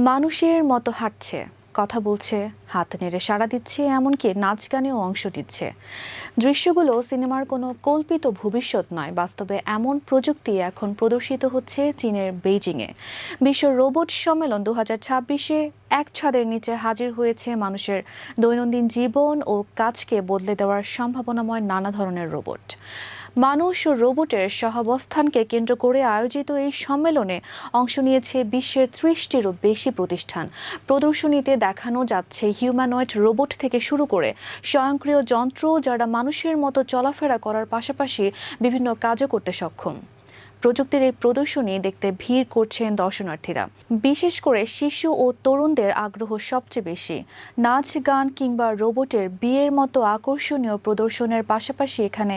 মানুষের মতো হাঁটছে, কথা বলছে, হাত নেড়ে সাড়া দিচ্ছে, এমনকি নাচ গানেও অংশ নিচ্ছে। দৃশ্যগুলো সিনেমার কোনো কল্পিত ভবিষ্যৎ নয়, বাস্তবে এমন প্রযুক্তি এখন প্রদর্শিত হচ্ছে চীনের বেইজিংয়ে। বিশ্ব রোবট সম্মেলন 2026-এ এক ছাদের নিচে হাজির হয়েছে মানুষের দৈনন্দিন জীবন ও কাজকে বদলে দেওয়ার সম্ভাবনাময় নানা ধরনের রোবট। মানুষ ও রোবটের সহাবস্থানকে কেন্দ্র করে আয়োজিত এই সম্মেলনে অংশ নিয়েছে বিশ্বের 30টিরও বেশি প্রতিষ্ঠান। প্রদর্শনীতে দেখানো যাচ্ছে হিউম্যানয়েড রোবট থেকে শুরু করে স্বয়ংক্রিয় যন্ত্র যারা মানুষের মতো চলাফেরা করার পাশাপাশি বিভিন্ন কাজও করতে সক্ষম। প্রযুক্তির এই প্রদর্শনী দেখতে ভিড় করছেন দর্শনার্থীরা। বিশেষ করে শিশু ও তরুণদের আগ্রহ সবচেয়ে বেশি। নাচ গান কিংবা রোবটের বিয়ের মতো আকর্ষণীয় প্রদর্শনের পাশাপাশি এখানে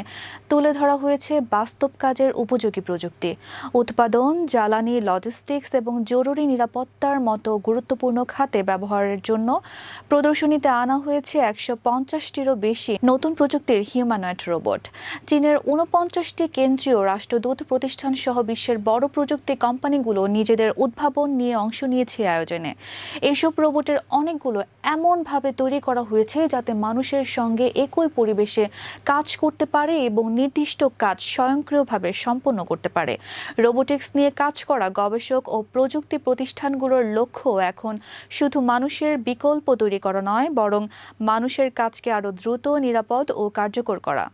তুলে ধরা হয়েছে বাস্তব কাজের উপযোগী প্রযুক্তি। উৎপাদন, জ্বালানি, লজিস্টিক্স এবং জরুরি নিরাপত্তার মতো গুরুত্বপূর্ণ খাতে ব্যবহারের জন্য প্রদর্শনীতে আনা হয়েছে 150টিরও বেশি নতুন প্রযুক্তির হিউম্যানয়েড রোবট। চীনের 49টি কেন্দ্রীয় রাষ্ট্রদূত প্রতিষ্ঠান সহ বিশ্বের বড় প্রযুক্তি কোম্পানিগুলো নিজেদের উদ্ভাবন নিয়ে অংশ নিয়েছে আয়োজনে। এইসব রোবটের অনেকগুলো এমনভাবে তৈরি করা হয়েছে যাতে মানুষের সঙ্গে একই পরিবেশে কাজ করতে পারে এবং নির্দিষ্ট কাজ স্বয়ংক্রিয়ভাবে সম্পন্ন করতে পারে। রোবোটিক্স নিয়ে কাজ করা গবেষক ও প্রযুক্তি প্রতিষ্ঠানগুলোর লক্ষ্য এখন শুধু মানুষের বিকল্প তৈরি করা নয়, বরং মানুষের কাজকে আরও দ্রুত, নিরাপদ ও কার্যকর করা।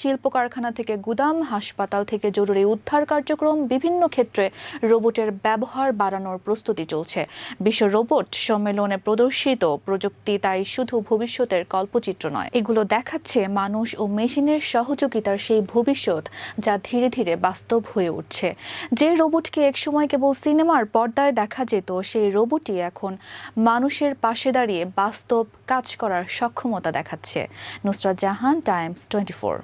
শিল্প কারখানা থেকে গুদাম, হাসপাতাল থেকে জরুরি উদ্ধার কার্যক্রম, বিভিন্ন ক্ষেত্রে রোবটের ব্যবহার বাড়ানোর প্রস্তুতি চলছে। বিশ্ব রোবট সম্মেলনে প্রদর্শিত প্রযুক্তি তাই শুধু ভবিষ্যতের কল্পচিত্র নয়, এগুলো দেখাচ্ছে মানুষ ও মেশিনের সহযোগিতার সেই ভবিষ্যৎ যা ধীরে ধীরে বাস্তব হয়ে উঠছে। যে রোবটকে একসময় কেবল সিনেমার পর্দায় দেখা যেত, সেই রোবটই এখন মানুষের পাশে দাঁড়িয়ে বাস্তব কাজ করার সক্ষমতা দেখাচ্ছে। নুসরাত জাহান, টাইমস 24।